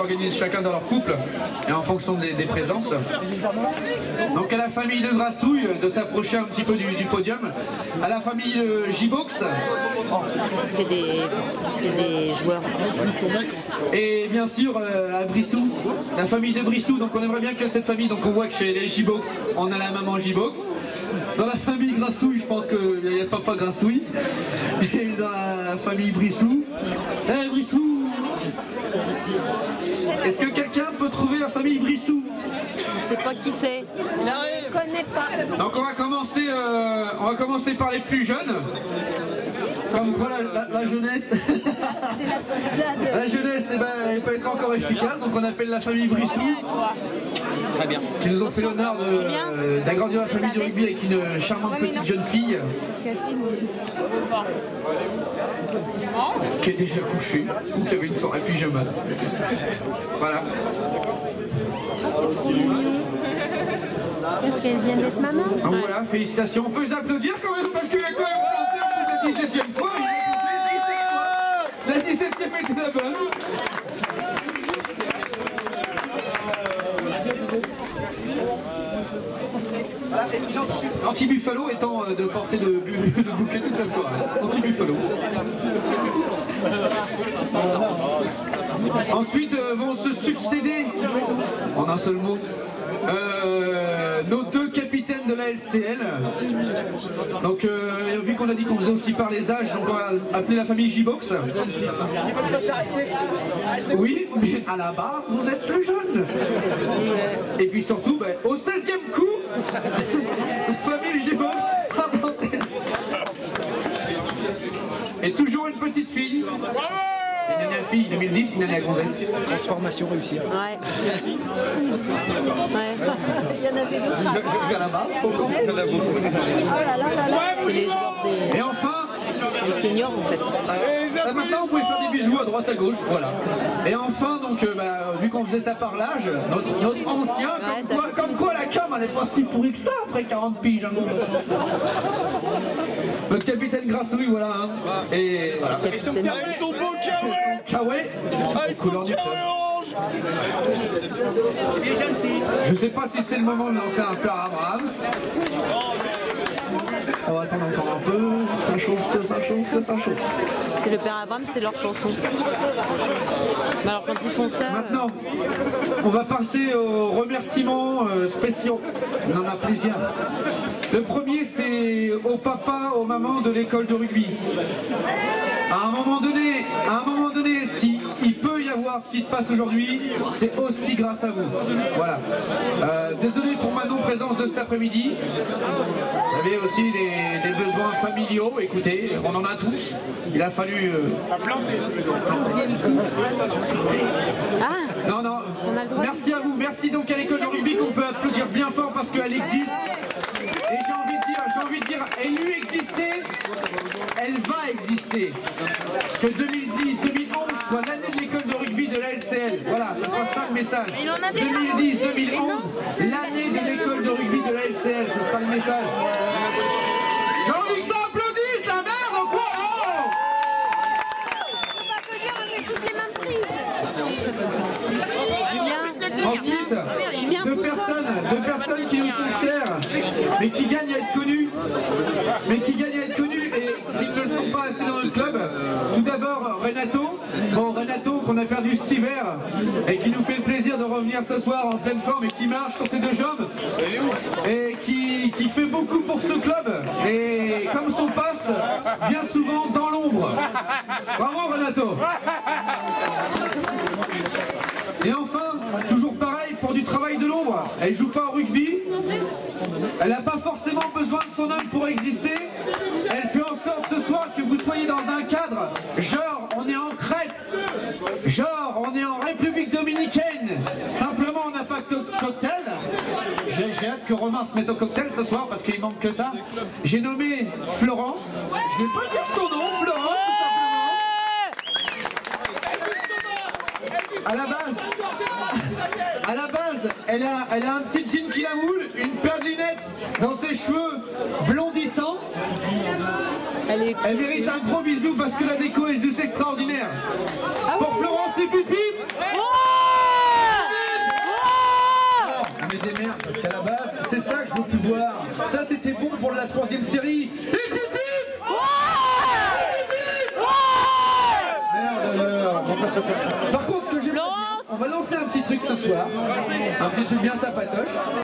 s'organisent chacun dans leur couple et en fonction des présences. Donc à la famille de Grassouille de s'approcher un petit peu du podium, à la famille J-Box. C'est des joueurs. Et bien sûr à Brissou, la famille de Brissou. Donc on aimerait bien que cette famille, donc on voit que chez les J-Box, on a la maman J-Box. Dans la famille Grassouille, je pense qu'il y a papa Grassouille. Et dans la famille Brissou, Brissou, est-ce que quelqu'un peut trouver la famille Brissou? Je ne sais pas qui c'est. Je ne connais pas. Donc on va commencer par les plus jeunes. Comme quoi la jeunesse. La jeunesse elle peut être encore efficace, donc on appelle la famille Brissou. Très bien. Qui nous ont fait l'honneur d'agrandir la famille du rugby avec une charmante petite jeune fille. Qui est déjà couchée ou qui avait une soirée pyjama. Voilà. Est-ce qu'elle vient d'être maman? Donc voilà, félicitations. On peut les applaudir quand même parce qu'il a quand même planté la 17e fois. La 17e était la bonne. L'anti-buffalo étant de porter le bouquet toute la soirée. Anti-buffalo. Ensuite vont se succéder, en un seul mot, nos deux capitaines de la LCL. Donc vu qu'on a dit qu'on faisait aussi par les âges, donc on va appeler la famille J-Box. Oui, mais à la base vous êtes plus jeunes. Et puis surtout, au 16e coup, famille J-Box a planté. Et toujours une petite fille. Une dernière fille 2010, une dernière gonzesse. Transformation réussie. Ouais. Il y en avait d'autres. Jusqu'à la base. Oh là là là là. C'est les joueurs des Et enfin, seniors en fait. maintenant vous pouvez faire des bisous à droite à gauche, voilà. Et enfin donc vu qu'on faisait ça par l'âge, notre ancien, comme quoi la cam elle n'est pas si pourrie que ça après 40 piges. Hein. Notre capitaine Grassouille, voilà. Hein. Et voilà. Ils sont beaux, Kawaii, couleur du club. Je sais pas si c'est le moment de lancer un père Abrahams. On va attendre encore un peu, ça chauffe, que ça chauffe, que ça chauffe. C'est le père Abraham, c'est leur chanson. Mais alors quand ils font ça... Maintenant, on va passer aux remerciements spéciaux. On en a plusieurs. Le premier, c'est aux papas, aux mamans de l'école de rugby. À un moment donné, si il peut y avoir ce qui se passe aujourd'hui, c'est aussi grâce à vous. Voilà. Désolé pour ma non-présence de cet après-midi. Vous avez aussi des besoins familiaux. Écoutez, on en a tous. Il a fallu... Non, non. Merci à vous. Merci donc à l'école de rugby qu'on peut applaudir bien fort parce qu'elle existe. Et j'ai envie de dire, elle eut existé, elle va exister. Que 2010-2011 soit l'année de l'école de rugby de la LCL. Voilà, ce sera ça le message. 2010-2011, l'année de l'école de rugby de la LCL, ce sera le message. J'ai envie que ça applaudisse, la merde, en quoi? On va applaudir avec toutes les mains prises. Ensuite, deux personnes qui nous sont chères, mais qui gagnent à être connues, et qui ne le sont pas assez dans notre club. Tout d'abord, Renato, qu'on a perdu cet hiver, et qui nous fait le plaisir de revenir ce soir en pleine forme, et qui marche sur ses deux jambes, et qui fait beaucoup pour ce club, et comme son poste, bien souvent dans l'ombre. Bravo Renato. Et enfin, toujours pareil, pour du travail de l'ombre, elle joue pas au rugby, elle n'a pas forcément besoin de son homme pour exister, elle fait en sorte ce soir que vous soyez dans un cadre, genre on est en Crète, genre on est en République Dominicaine, simplement on n'a pas de cocktail, j'ai hâte que Romain se mette au cocktail ce soir parce qu'il manque que ça, j'ai nommé Florence, je vais pas dire son nom, Florence tout simplement. À la base, elle a un petit jean qui la moule, une paire de lunettes dans ses cheveux blondissants. Elle mérite un gros bisou parce que la déco est juste extraordinaire. Pour Florence et Pipi. Voilà, c'est ça que je veux plus voir. Ça, c'était bon pour la 3e série. Merde alors. Par contre, ce que j'aimerais bien, on va lancer un petit truc ce soir. Un petit truc bien sympatoche.